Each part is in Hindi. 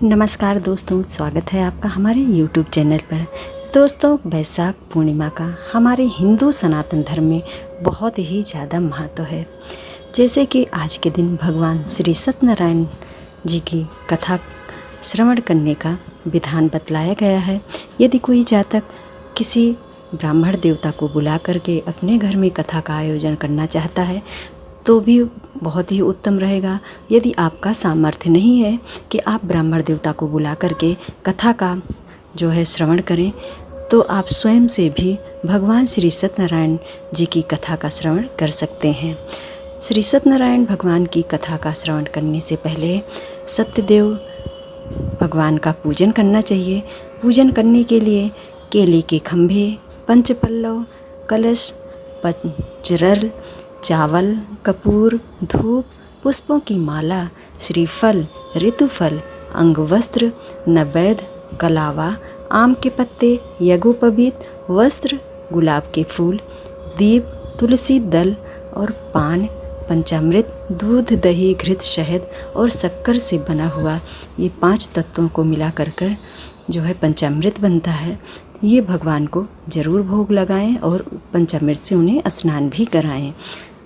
नमस्कार दोस्तों, स्वागत है आपका हमारे YouTube चैनल पर। दोस्तों, वैशाख पूर्णिमा का हमारे हिंदू सनातन धर्म में बहुत ही ज़्यादा महत्व है। जैसे कि आज के दिन भगवान श्री सत्यनारायण जी की कथा श्रवण करने का विधान बतलाया गया है। यदि कोई जातक किसी ब्राह्मण देवता को बुला करके अपने घर में कथा का आयोजन करना चाहता है तो भी बहुत ही उत्तम रहेगा। यदि आपका सामर्थ्य नहीं है कि आप ब्राह्मण देवता को बुला करके कथा का जो है श्रवण करें, तो आप स्वयं से भी भगवान श्री सत्यनारायण जी की कथा का श्रवण कर सकते हैं। श्री सत्यनारायण भगवान की कथा का श्रवण करने से पहले सत्यदेव भगवान का पूजन करना चाहिए। पूजन करने के लिए केले के खंभे, पंचपल्लव, कलश, पंचरल, चावल, कपूर, धूप, पुष्पों की माला, श्रीफल, ऋतुफल, अंगवस्त्र, नैवेद्य, कलावा, आम के पत्ते, यज्ञोपवीत, वस्त्र, गुलाब के फूल, दीप, तुलसी दल और पान, पंचामृत, दूध, दही, घृत, शहद और शक्कर से बना हुआ ये 5 तत्वों को मिला कर जो है पंचामृत बनता है। ये भगवान को ज़रूर भोग लगाएं और पंचामृत से उन्हें स्नान भी कराएं।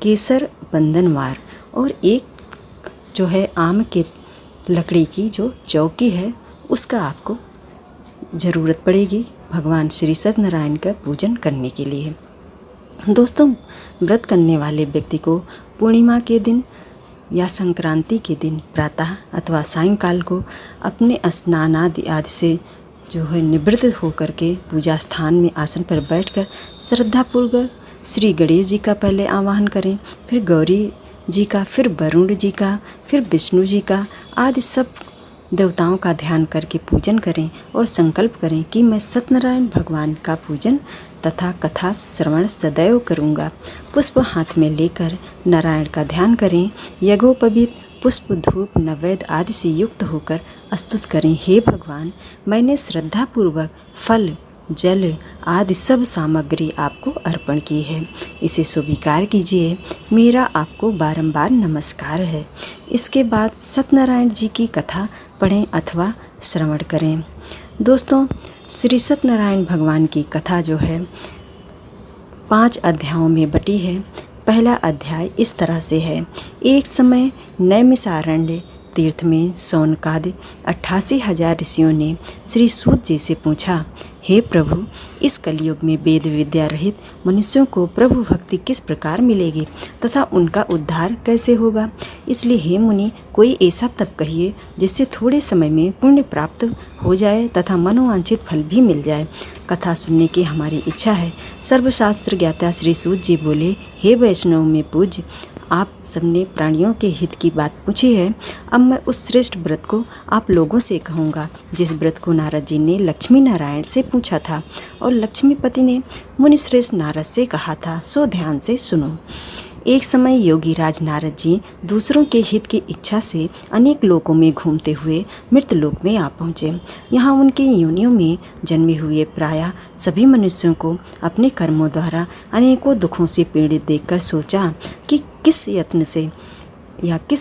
केसर, बंधनवार और एक जो है आम के लकड़ी की जो चौकी है उसका आपको ज़रूरत पड़ेगी भगवान श्री सत्यनारायण का पूजन करने के लिए। दोस्तों, व्रत करने वाले व्यक्ति को पूर्णिमा के दिन या संक्रांति के दिन प्रातः अथवा सायंकाल को अपने स्नान आदि से जो है निवृत्त होकर के पूजा स्थान में आसन पर बैठकर श्रद्धापूर्वक श्री गणेश जी का पहले आवाहन करें, फिर गौरी जी का, फिर वरुण जी का, फिर विष्णु जी का आदि सब देवताओं का ध्यान करके पूजन करें और संकल्प करें कि मैं सत्यनारायण भगवान का पूजन तथा कथा श्रवण सदैव करूँगा। पुष्प हाथ में लेकर नारायण का ध्यान करें। यज्ञोपवीत पुष्प, धूप, नैवेद्य आदि से युक्त होकर स्तुति करें, हे भगवान, मैंने श्रद्धापूर्वक फल, जल आदि सब सामग्री आपको अर्पण की है, इसे स्वीकार कीजिए। मेरा आपको बारंबार नमस्कार है। इसके बाद सत्यनारायण जी की कथा पढ़ें अथवा श्रवण करें। दोस्तों, श्री सत्यनारायण भगवान की कथा जो है 5 अध्यायों में बटी है। पहला अध्याय इस तरह से है। एक समय नैमिषारण्य तीर्थ में सौनकादि 88,000 ऋषियों ने श्री सूत जी से पूछा, हे प्रभु, इस कलयुग में वेद विद्या रहित मनुष्यों को प्रभु भक्ति किस प्रकार मिलेगी तथा उनका उद्धार कैसे होगा? इसलिए हे मुनि, कोई ऐसा तप कहिए जिससे थोड़े समय में पुण्य प्राप्त हो जाए तथा मनोवांछित फल भी मिल जाए। कथा सुनने की हमारी इच्छा है। सर्वशास्त्र ज्ञाता श्री सूत जी बोले, हे वैष्णव में पूज्य, आप सबने प्राणियों के हित की बात पूछी है। अब मैं उस श्रेष्ठ व्रत को आप लोगों से कहूँगा जिस व्रत को नारद जी ने लक्ष्मी नारायण से पूछा था और लक्ष्मीपति ने मुनि श्रेष्ठ नारद से कहा था, सो ध्यान से सुनो। एक समय योगी राज नारद जी दूसरों के हित की इच्छा से अनेक लोकों में घूमते हुए मृतलोक में आ पहुँचे। यहाँ उनके योनियों में जन्मे हुए प्रायः सभी मनुष्यों को अपने कर्मों द्वारा अनेकों दुखों से पीड़ित देखकर सोचा कि किस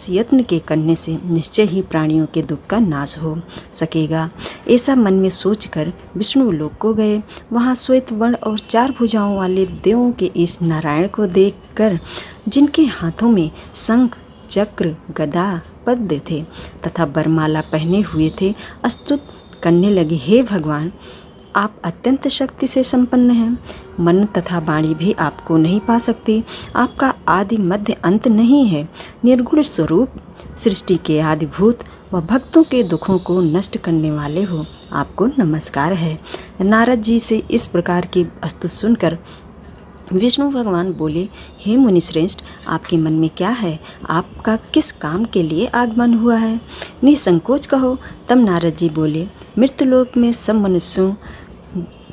यत्न के करने से निश्चय ही प्राणियों के दुख का नाश हो सकेगा। ऐसा मन में सोचकर विष्णु लोक को गए। वहाँ श्वेत वर्ण और 4 भुजाओं वाले देवों के इस नारायण को देखकर, जिनके हाथों में शंख, चक्र, गदा, पद्म थे तथा वरमाला पहने हुए थे, स्तुति करने लगे, हे भगवान, आप अत्यंत शक्ति से संपन्न हैं। मन तथा वाणी भी आपको नहीं पा सकती। आपका आदि मध्य अंत नहीं है। निर्गुण स्वरूप, सृष्टि के आदिभूत व भक्तों के दुखों को नष्ट करने वाले हो, आपको नमस्कार है। नारद जी से इस प्रकार की स्तुति सुनकर विष्णु भगवान बोले, हे मुनिश्रेष्ठ, आपके मन में क्या है? आपका किस काम के लिए आगमन हुआ है? निसंकोच कहो। तब नारद जी बोले, मृत्युलोक में सब मनुष्यों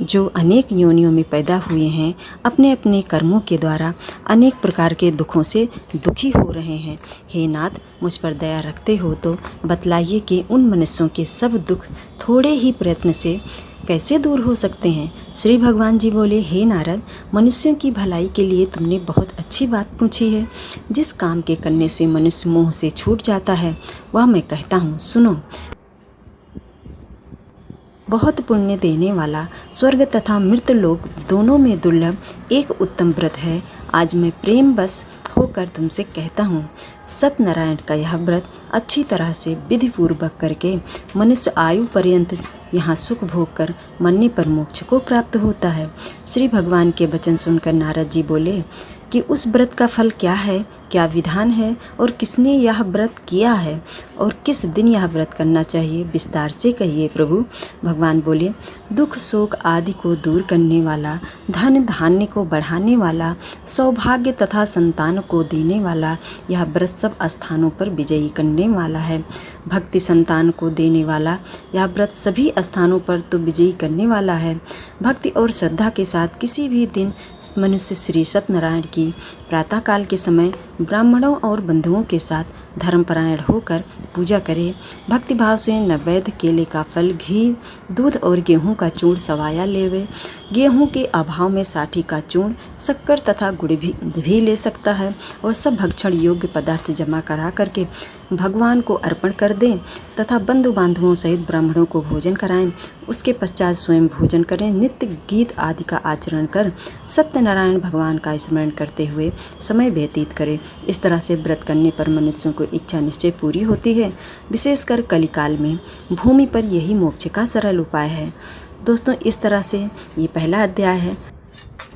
जो अनेक योनियों में पैदा हुए हैं, अपने अपने कर्मों के द्वारा अनेक प्रकार के दुखों से दुखी हो रहे हैं। हे नाथ, मुझ पर दया रखते हो तो बतलाइए कि उन मनुष्यों के सब दुख थोड़े ही प्रयत्न से कैसे दूर हो सकते हैं? श्री भगवान जी बोले, हे नारद, मनुष्यों की भलाई के लिए तुमने बहुत अच्छी बात पूछी है। जिस काम के करने से मनुष्य मोह से छूट जाता है वह मैं कहता हूँ, सुनो। बहुत पुण्य देने वाला, स्वर्ग तथा मृत्यलोक दोनों में दुर्लभ एक उत्तम व्रत है। आज मैं प्रेम बस होकर तुमसे कहता हूँ, सत्यनारायण का यह व्रत अच्छी तरह से विधि पूर्वक करके मनुष्य आयु पर्यंत यहाँ सुख भोग कर मरने पर मोक्ष को प्राप्त होता है। श्री भगवान के वचन सुनकर नारद जी बोले कि उस व्रत का फल क्या है, क्या विधान है और किसने यह व्रत किया है और किस दिन यह व्रत करना चाहिए, विस्तार से कहिए प्रभु। भगवान बोले, दुख शोक आदि को दूर करने वाला, धन धान्य को बढ़ाने वाला, सौभाग्य तथा संतान को देने वाला, यह व्रत सब स्थानों पर विजयी करने वाला है। भक्ति संतान को देने वाला यह व्रत सभी स्थानों पर तो विजयी करने वाला है। भक्ति और श्रद्धा के साथ किसी भी दिन मनुष्य श्री सत्यनारायण की प्रातःकाल के समय ब्राह्मणों और बंधुओं के साथ धर्मपरायण होकर पूजा करे। भक्तिभाव से नैवेद्य केले का फल, घी, दूध और गेहूं का चूर्ण सवाया लेवे। गेहूं के अभाव में साठी का चूर्ण, शक्कर तथा गुड़ भी ले सकता है और सब भक्षण योग्य पदार्थ जमा करा करके भगवान को अर्पण कर दें तथा बंधु बांधवों सहित ब्राह्मणों को भोजन कराएं। उसके पश्चात स्वयं भोजन करें। नित्य गीत आदि का आचरण कर सत्यनारायण भगवान का स्मरण करते हुए समय व्यतीत करें। इस तरह से व्रत करने पर मनुष्यों को इच्छा निश्चय पूरी होती है। विशेषकर कलिकाल में भूमि पर यही मोक्ष का सरल उपाय है। दोस्तों, इस तरह से ये पहला अध्याय है।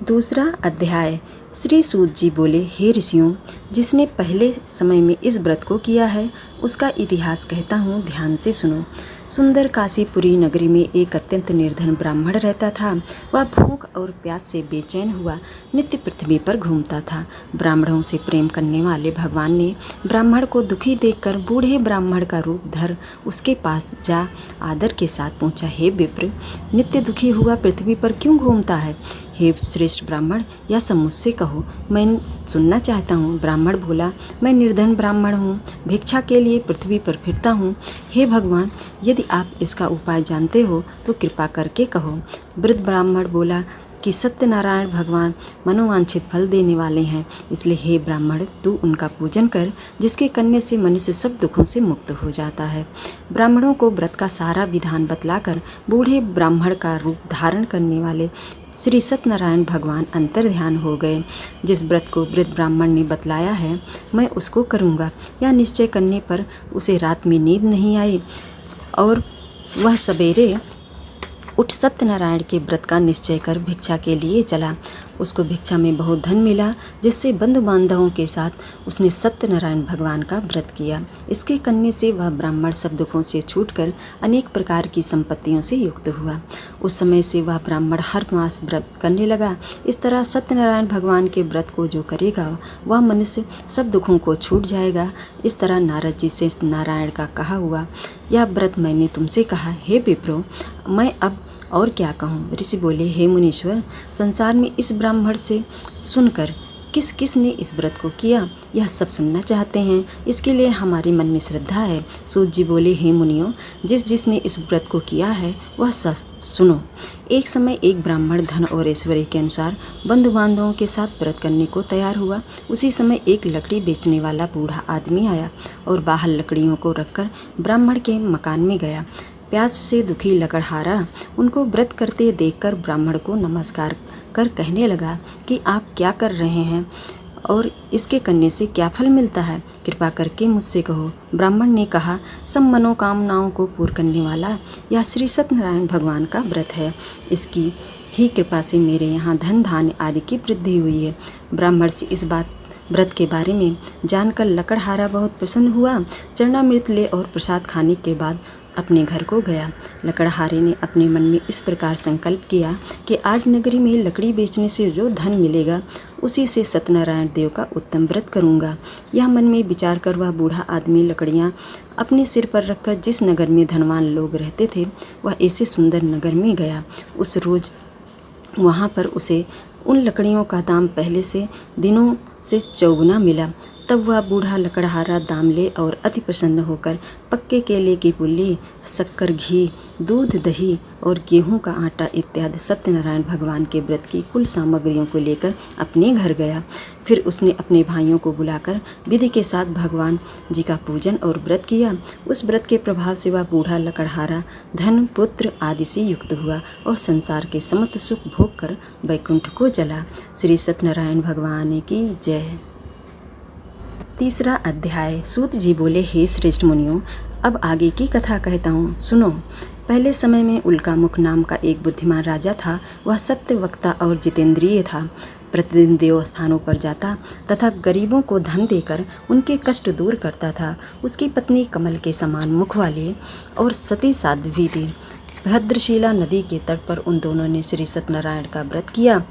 दूसरा अध्याय, श्री सूत जी बोले, हे ऋषियों, जिसने पहले समय में इस व्रत को किया है उसका इतिहास कहता हूँ, ध्यान से सुनो। सुंदर काशीपुरी नगरी में एक अत्यंत निर्धन ब्राह्मण रहता था। वह भूख और प्यास से बेचैन हुआ नित्य पृथ्वी पर घूमता था। ब्राह्मणों से प्रेम करने वाले भगवान ने ब्राह्मण को दुखी देखकर बूढ़े ब्राह्मण का रूप धर उसके पास जा आदर के साथ पूछा, हे विप्र, नित्य दुखी हुआ पृथ्वी पर क्यों घूमता है? हे श्रेष्ठ ब्राह्मण, यह सब मुझसे कहो, मैं सुनना चाहता हूँ। ब्राह्मण बोला, मैं निर्धन ब्राह्मण हूँ, भिक्षा के लिए पृथ्वी पर फिरता हूँ। हे भगवान, यदि आप इसका उपाय जानते हो तो कृपा करके कहो। वृद्ध ब्राह्मण बोला कि सत्यनारायण भगवान मनोवांछित फल देने वाले हैं, इसलिए हे ब्राह्मण, तू उनका पूजन कर, जिसके करने से मनुष्य सब दुखों से मुक्त हो जाता है। ब्राह्मणों को व्रत का सारा विधान बतलाकर बूढ़े ब्राह्मण का रूप धारण करने वाले श्री सत्यनारायण भगवान अंतर ध्यान हो गए। जिस व्रत को वृद्ध ब्राह्मण ने बतलाया है मैं उसको करूँगा। यह निश्चय करने पर उसे रात में नींद नहीं आई और वह सवेरे उठ सत्यनारायण के व्रत का निश्चय कर भिक्षा के लिए चला। उसको भिक्षा में बहुत धन मिला, जिससे बंधु बांधवों के साथ उसने सत्यनारायण भगवान का व्रत किया। इसके करने से वह ब्राह्मण सब दुखों से छूटकर अनेक प्रकार की संपत्तियों से युक्त हुआ। उस समय से वह ब्राह्मण हर मास व्रत करने लगा। इस तरह सत्यनारायण भगवान के व्रत को जो करेगा वह मनुष्य सब दुखों को छूट जाएगा। इस तरह नारद जी से नारायण का कहा हुआ यह व्रत मैंने तुमसे कहा। हे विप्रो, मैं अब और क्या कहूँ? ऋषि बोले, हे मुनीश्वर, संसार में इस ब्राह्मण से सुनकर किस किस ने इस व्रत को किया यह सब सुनना चाहते हैं, इसके लिए हमारे मन में श्रद्धा है। सूत जी बोले, हे मुनियों, जिसने इस व्रत को किया है वह सब सुनो। एक समय एक ब्राह्मण धन और ऐश्वर्य के अनुसार बंधु बांधवों के साथ व्रत करने को तैयार हुआ। उसी समय एक लकड़ी बेचने वाला बूढ़ा आदमी आया और बाहर लकड़ियों को रखकर ब्राह्मण के मकान में गया। प्यास से दुखी लकड़हारा उनको व्रत करते देखकर ब्राह्मण को नमस्कार कर कहने लगा कि आप क्या कर रहे हैं और इसके करने से क्या फल मिलता है, कृपा करके मुझसे कहो। ब्राह्मण ने कहा, सब मनोकामनाओं को पूर्ण करने वाला यह श्री सत्यनारायण भगवान का व्रत है। इसकी ही कृपा से मेरे यहाँ धन धान्य आदि की वृद्धि हुई है। ब्राह्मण से इस व्रत के बारे में जानकर लकड़हारा बहुत प्रसन्न हुआ। चरणामृत ले और प्रसाद खाने के बाद अपने घर को गया। लकड़हारे ने अपने मन में इस प्रकार संकल्प किया कि आज नगरी में लकड़ी बेचने से जो धन मिलेगा उसी से सत्यनारायण देव का उत्तम व्रत करूंगा। यह मन में विचार कर वह बूढ़ा आदमी लकड़ियाँ अपने सिर पर रखकर जिस नगर में धनवान लोग रहते थे वह ऐसे सुंदर नगर में गया। उस रोज़ वहाँ पर उसे उन लकड़ियों का दाम पहले से दिनों से चौगुना मिला। तब वह बूढ़ा लकड़हारा दाम ले और अति प्रसन्न होकर पक्के केले की पुल्ली, शक्कर, घी, दूध, दही और गेहूं का आटा इत्यादि सत्यनारायण भगवान के व्रत की कुल सामग्रियों को लेकर अपने घर गया। फिर उसने अपने भाइयों को बुलाकर विधि के साथ भगवान जी का पूजन और व्रत किया। उस व्रत के प्रभाव से वह बूढ़ा लकड़हारा धन पुत्र आदि से युक्त हुआ और संसार के समस्त सुख भोग कर वैकुंठ को चला। श्री सत्यनारायण भगवान की जय। तीसरा अध्याय। सूत जी बोले, हे श्रेष्ठ मुनियों, अब आगे की कथा कहता हूँ, सुनो। पहले समय में उल्कामुख नाम का एक बुद्धिमान राजा था। वह सत्य वक्ता और जितेंद्रिय था। प्रतिदिन देव स्थानों पर जाता तथा गरीबों को धन देकर उनके कष्ट दूर करता था। उसकी पत्नी कमल के समान मुख वाली और सती साध्वी थी। भद्रशिला नदी के तट पर उन दोनों ने श्री सत्यनारायण का व्रत किया।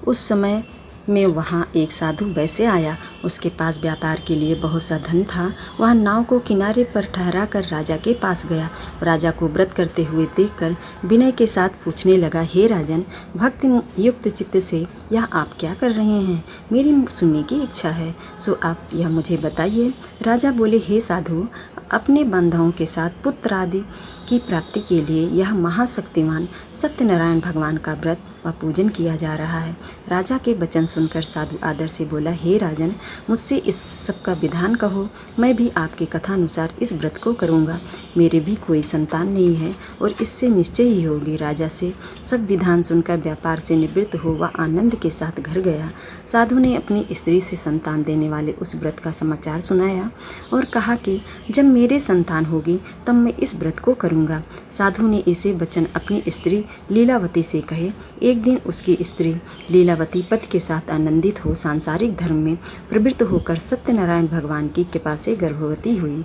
उस समय में वहाँ एक साधु वैसे आया। उसके पास व्यापार के लिए बहुत सा धन था। वह नाव को किनारे पर ठहरा कर राजा के पास गया। राजा को व्रत करते हुए देखकर विनय के साथ पूछने लगा, हे राजन, भक्ति युक्त चित्त से यह आप क्या कर रहे हैं? मेरी सुनने की इच्छा है, सो आप यह मुझे बताइए। राजा बोले, हे साधु, अपने बांधवों के साथ पुत्र आदि की प्राप्ति के लिए यह महाशक्तिमान सत्यनारायण भगवान का व्रत व पूजन किया जा रहा है। राजा के वचन सुनकर साधु आदर से बोला, हे राजन, मुझसे इस सब का विधान कहो। मैं भी आपके कथानुसार इस व्रत को करूँगा। मेरे भी कोई संतान नहीं है और इससे निश्चय ही होगी। राजा से सब विधान सुनकर व्यापार से निवृत्त हो वह आनंद के साथ घर गया। साधु ने अपनी स्त्री से संतान देने वाले उस व्रत का समाचार सुनाया और कहा कि जब मेरे संतान होगी तब मैं इस व्रत को करूँगा। साधु ने ऐसे वचन अपनी स्त्री लीलावती से कहे। एक दिन उसकी स्त्री लीलावती पति के साथ आनंदित हो सांसारिक धर्म में प्रवृत्त होकर सत्यनारायण भगवान की कृपा से गर्भवती हुई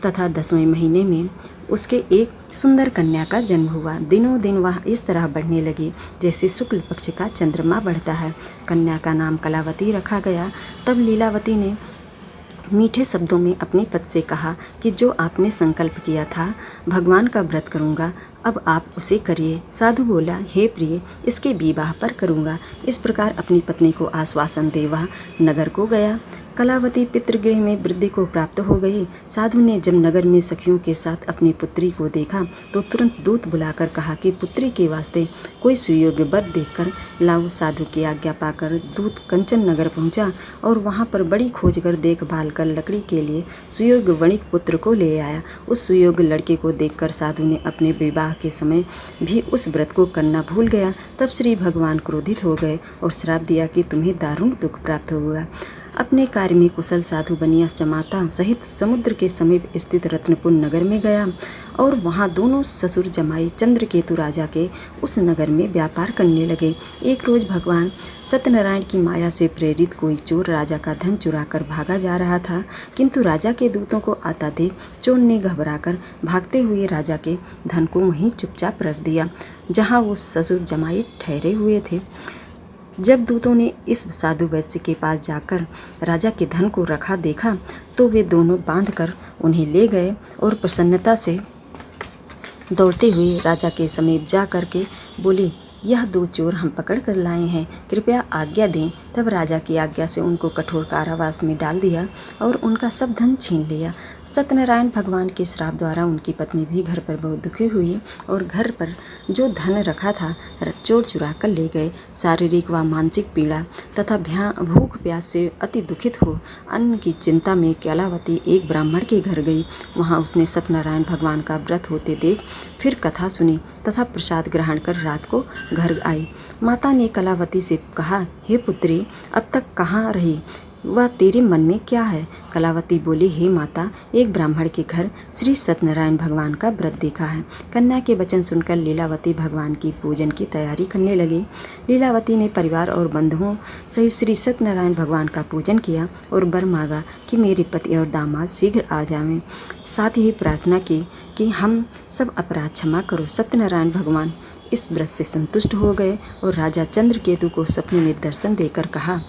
तथा 10वें महीने में उसके एक सुंदर कन्या का जन्म हुआ। दिनों दिन वह इस तरह बढ़ने लगी जैसे शुक्ल पक्ष का चंद्रमा बढ़ता है। कन्या का नाम कलावती रखा गया। तब लीलावती ने मीठे शब्दों में अपने पति से कहा कि जो आपने संकल्प किया था भगवान का व्रत करूँगा, अब आप उसे करिए। साधु बोला, हे प्रिय, इसके विवाह पर करूँगा। इस प्रकार अपनी पत्नी को आश्वासन दे वह नगर को गया। कलावती पितृगृह में वृद्धि को प्राप्त हो गई। साधु ने जब नगर में सखियों के साथ अपनी पुत्री को देखा तो तुरंत दूत बुलाकर कहा कि पुत्री के वास्ते कोई सुयोग्य वर देखकर लाओ। साधु की आज्ञा पाकर दूत कंचन नगर पहुंचा और वहां पर बड़ी खोज कर देखभाल कर लकड़ी के लिए सुयोग्य वणिक पुत्र को ले आया। उस सुयोग्य लड़के को देखकर साधु ने अपने विवाह के समय भी उस व्रत को करना भूल गया। तब श्री भगवान क्रोधित हो गए और श्राप दिया कि तुम्हें दारुण दुख प्राप्त होगा। अपने कार्य में कुशल साधु बनिया जमाता सहित समुद्र के समीप स्थित रत्नपुर नगर में गया और वहाँ दोनों ससुर जमाई चंद्रकेतु राजा के उस नगर में व्यापार करने लगे। एक रोज भगवान सत्यनारायण की माया से प्रेरित कोई चोर राजा का धन चुरा कर भागा जा रहा था, किंतु राजा के दूतों को आता देख चोर ने घबराकर भागते हुए राजा के धन को वहीं चुपचाप रख दिया जहाँ वो ससुर जमाई ठहरे हुए थे। जब दूतों ने इस साधु वैश्य के पास जाकर राजा के धन को रखा देखा तो वे दोनों बांधकर उन्हें ले गए और प्रसन्नता से दौड़ते हुए राजा के समीप जा कर के बोले, यह दो चोर हम पकड़ कर लाए हैं, कृपया आज्ञा दें। तब राजा की आज्ञा से उनको कठोर कारावास में डाल दिया और उनका सब धन छीन लिया। सत्यनारायण भगवान के श्राप द्वारा उनकी पत्नी भी घर पर बहुत दुखी हुई और घर पर जो धन रखा था चोर चुरा कर ले गए। शारीरिक व मानसिक पीड़ा तथा भूख प्यास से अति दुखित हो अन्न की चिंता में कलावती एक ब्राह्मण के घर गई। वहाँ उसने सत्यनारायण भगवान का व्रत होते देख फिर कथा सुनी तथा प्रसाद ग्रहण कर रात को घर आई। माता ने कलावती से कहा, हे पुत्री, अब तक कहाँ रही? वह तेरे मन में क्या है? कलावती बोली, हे माता, एक ब्राह्मण के घर श्री सत्यनारायण भगवान का व्रत देखा है। कन्या के वचन सुनकर लीलावती भगवान की पूजन की तैयारी करने लगी। लीलावती ने परिवार और बंधुओं सहित श्री सत्यनारायण भगवान का पूजन किया और वर मांगा कि मेरे पति और दामाद शीघ्र आ जाएं। साथ ही प्रार्थना की कि हम सब अपराध क्षमा करो। सत्यनारायण भगवान इस व्रत से संतुष्ट हो गए और राजा चंद्रकेतु को सपने में दर्शन देकर कहा,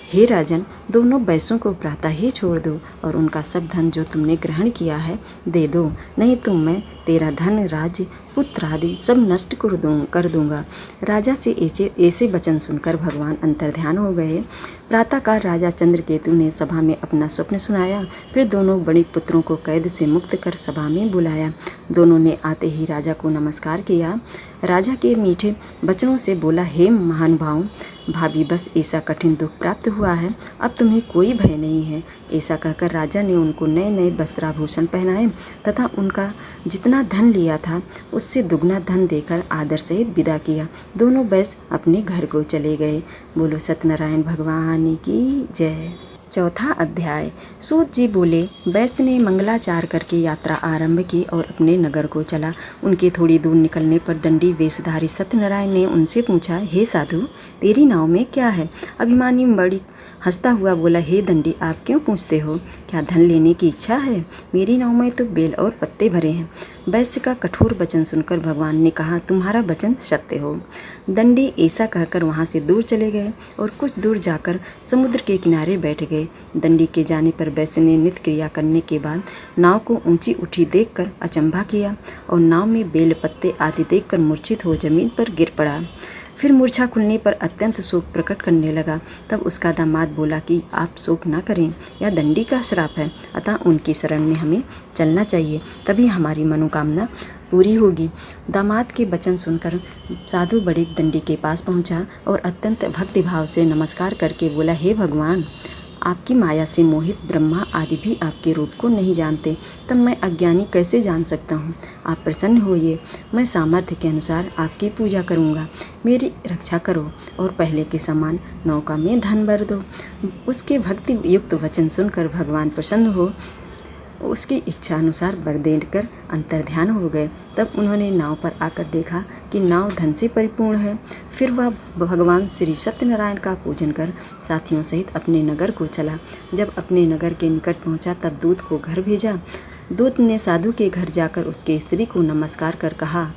हे राजन, दोनों वैश्यों को प्रातः ही छोड़ दो और उनका सब धन जो तुमने ग्रहण किया है दे दो, नहीं तो मैं तेरा धन, राज्य, पुत्र आदि सब नष्ट कर दूंगा। राजा से ऐसे वचन सुनकर भगवान अंतर्ध्यान हो गए। प्रातःकाल राजा चंद्रकेतु ने सभा में अपना स्वप्न सुनाया। फिर दोनों बड़े पुत्रों को कैद से मुक्त कर सभा में बुलाया। दोनों ने आते ही राजा को नमस्कार किया। राजा के मीठे वचनों से बोला, हे महानुभाव, भाभी बस ऐसा कठिन दुख प्राप्त हुआ है, अब तुम्हें कोई भय नहीं है। ऐसा कहकर राजा ने उनको नए नए वस्त्राभूषण पहनाए तथा उनका जितना धन लिया था उससे दुगना धन देकर आदर सहित विदा किया। दोनों बैस अपने घर को चले गए। बोलो सत्यनारायण भगवान की जय। चौथा अध्याय। सूत जी बोले, वैश्य ने मंगलाचार करके यात्रा आरंभ की और अपने नगर को चला। उनके थोड़ी दूर निकलने पर दंडी वेशधारी सत्यनारायण ने उनसे पूछा, हे साधु, तेरी नाव में क्या है? अभिमानी बड़ी हंसता हुआ बोला, हे दंडी, आप क्यों पूछते हो? क्या धन लेने की इच्छा है? मेरी नाव में तो बेल और पत्ते भरे हैं। वैश्य का कठोर वचन सुनकर भगवान ने कहा, तुम्हारा वचन सत्य हो। दंडी ऐसा कहकर वहाँ से दूर चले गए और कुछ दूर जाकर समुद्र के किनारे बैठ गए। दंडी के जाने पर वैश्य ने नित्य क्रिया करने के बाद नाव को ऊंची उठी देखकर अचंभा किया और नाव में बेल पत्ते आदि देखकर मूर्छित हो जमीन पर गिर पड़ा। फिर मूर्छा खुलने पर अत्यंत शोक प्रकट करने लगा। तब उसका दामाद बोला कि आप शोक ना करें, यह दंडी का श्राप है, अतः उनकी शरण में हमें चलना चाहिए, तभी हमारी मनोकामना पूरी होगी। दामाद के वचन सुनकर साधु बड़े दंडी के पास पहुंचा और अत्यंत भक्तिभाव से नमस्कार करके बोला, हे भगवान, आपकी माया से मोहित ब्रह्मा आदि भी आपके रूप को नहीं जानते, तब मैं अज्ञानी कैसे जान सकता हूँ? आप प्रसन्न होइए, मैं सामर्थ्य के अनुसार आपकी पूजा करूँगा। मेरी रक्षा करो और पहले के समान नौका में धन भर दो। उसके भक्ति युक्त वचन सुनकर भगवान प्रसन्न हो उसकी इच्छा अनुसार वर देकर अंतर्ध्यान हो गए। तब उन्होंने नाव पर आकर देखा कि नाव धन से परिपूर्ण है। फिर वह भगवान श्री सत्यनारायण का पूजन कर साथियों सहित अपने नगर को चला। जब अपने नगर के निकट पहुंचा तब दूत को घर भेजा। दूत ने साधु के घर जाकर उसके स्त्री को नमस्कार कर कहा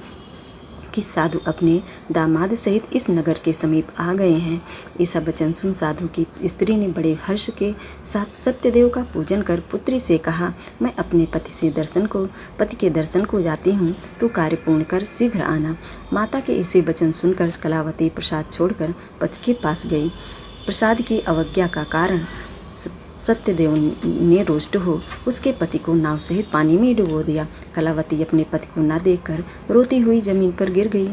कि साधु अपने दामाद सहित इस नगर के समीप आ गए हैं। ऐसा वचन सुन साधु की स्त्री ने बड़े हर्ष के साथ सत्यदेव का पूजन कर पुत्री से कहा, मैं अपने पति के दर्शन को जाती हूँ, तो कार्य पूर्ण कर शीघ्र आना। माता के ऐसे वचन सुनकर कलावती प्रसाद छोड़कर पति के पास गई। प्रसाद की अवज्ञा का कारण सत्यदेव ने रुष्ट हो उसके पति को नाव सहित पानी में डुबो दिया। कलावती अपने पति को न देखकर रोती हुई जमीन पर गिर गई।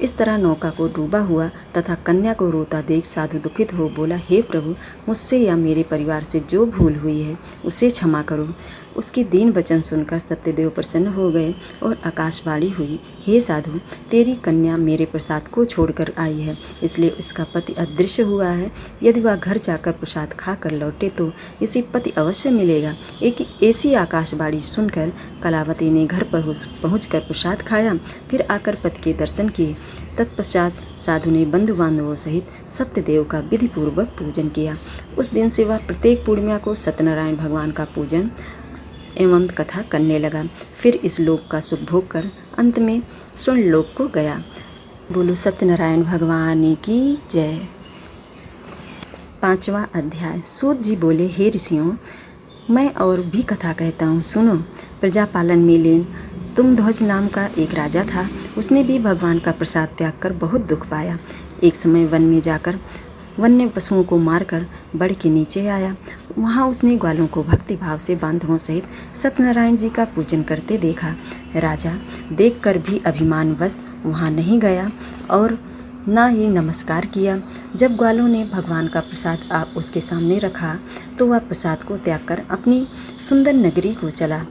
इस तरह नौका को डूबा हुआ तथा कन्या को रोता देख साधु दुखित हो बोला, हे प्रभु, मुझसे या मेरे परिवार से जो भूल हुई है उसे क्षमा करो। उसके दीन वचन सुनकर सत्यदेव प्रसन्न हो गए और आकाशवाणी हुई, हे साधु, तेरी कन्या मेरे प्रसाद को छोड़कर आई है, इसलिए उसका पति अदृश्य हुआ है। यदि वह घर जाकर प्रसाद खाकर लौटे तो इसे पति अवश्य मिलेगा। एक ऐसी आकाशवाणी सुनकर कलावती ने घर पर पहुंचकर प्रसाद खाया, फिर आकर पति के दर्शन किए। तत्पश्चात साधु ने बंधु बांधवों सहित सत्यदेव का विधिपूर्वक पूजन किया। उस दिन से वह प्रत्येक पूर्णिमा को सत्यनारायण भगवान का पूजन एवं कथा करने लगा। फिर इस लोक का सुख भोग कर अंत में स्वर्ण लोक को गया। बोलो सत्यनारायण भगवान की जय। 5वां अध्याय। सूत जी बोले, हे ऋषियों, मैं और भी कथा कहता हूँ, सुनो। प्रजापालन में लीन तुंगध्वज नाम का एक राजा था। उसने भी भगवान का प्रसाद त्याग कर बहुत दुख पाया। एक समय वन में जाकर वन्य पशुओं को मारकर बड़ के नीचे आया। वहाँ उसने ग्वालों को भक्तिभाव से बांधवों सहित सत्यनारायण जी का पूजन करते देखा। राजा देखकर भी अभिमानवश वहाँ नहीं गया और ना ही नमस्कार किया। जब ग्वालों ने भगवान का प्रसाद उसके सामने रखा तो वह प्रसाद को त्याग कर अपनी सुंदर नगरी को चला।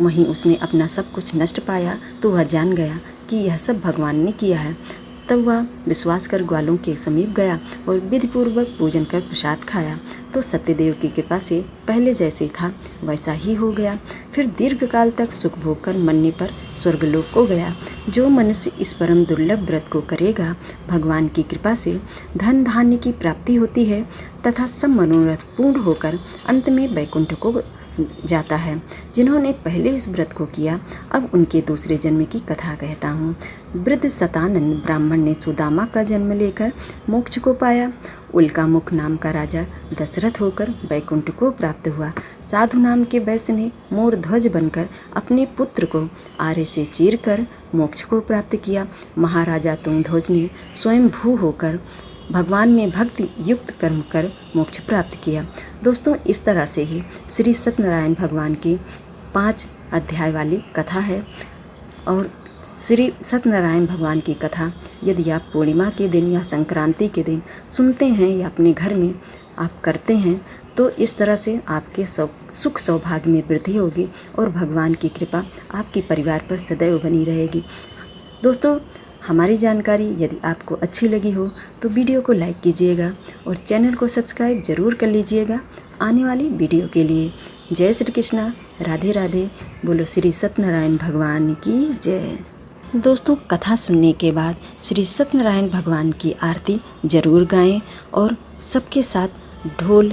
वहीं उसने अपना सब कुछ नष्ट पाया तो वह जान गया कि यह सब भगवान ने किया है। तब वह विश्वास कर ग्वालों के समीप गया और विधिपूर्वक पूजन कर प्रसाद खाया तो सत्यदेव की कृपा से पहले जैसे था वैसा ही हो गया। फिर दीर्घकाल तक सुख भोग कर मरने पर स्वर्गलोक को गया। जो मनुष्य इस परम दुर्लभ व्रत को करेगा, भगवान की कृपा से धन धान्य की प्राप्ति होती है तथा सब मनोरथ पूर्ण होकर अंत में वैकुंठ को जाता है। जिन्होंने पहले इस व्रत को किया, अब उनके दूसरे जन्म की कथा कहता हूँ। वृद्ध सतानंद ब्राह्मण ने सुदामा का जन्म लेकर मोक्ष को पाया। उल्कामुख नाम का राजा दशरथ होकर वैकुंठ को प्राप्त हुआ। साधु नाम के वैश्य ने मोर ध्वज बनकर अपने पुत्र को आरे से चीर कर मोक्ष को प्राप्त किया। महाराजा तुंगध्वज ने स्वयं भू होकर भगवान में भक्ति युक्त कर्म कर मोक्ष प्राप्त किया। दोस्तों, इस तरह से ही श्री सत्यनारायण भगवान की 5 अध्याय वाली कथा है। और श्री सत्यनारायण भगवान की कथा यदि आप पूर्णिमा के दिन या संक्रांति के दिन सुनते हैं या अपने घर में आप करते हैं, तो इस तरह से आपके सुख सौभाग्य में वृद्धि होगी और भगवान की कृपा आपके परिवार पर सदैव बनी रहेगी। दोस्तों, हमारी जानकारी यदि आपको अच्छी लगी हो तो वीडियो को लाइक कीजिएगा और चैनल को सब्सक्राइब ज़रूर कर लीजिएगा आने वाली वीडियो के लिए। जय श्री कृष्णा, राधे राधे, बोलो श्री सत्यनारायण भगवान की जय। दोस्तों, कथा सुनने के बाद श्री सत्यनारायण भगवान की आरती ज़रूर गाएं और सबके साथ ढोल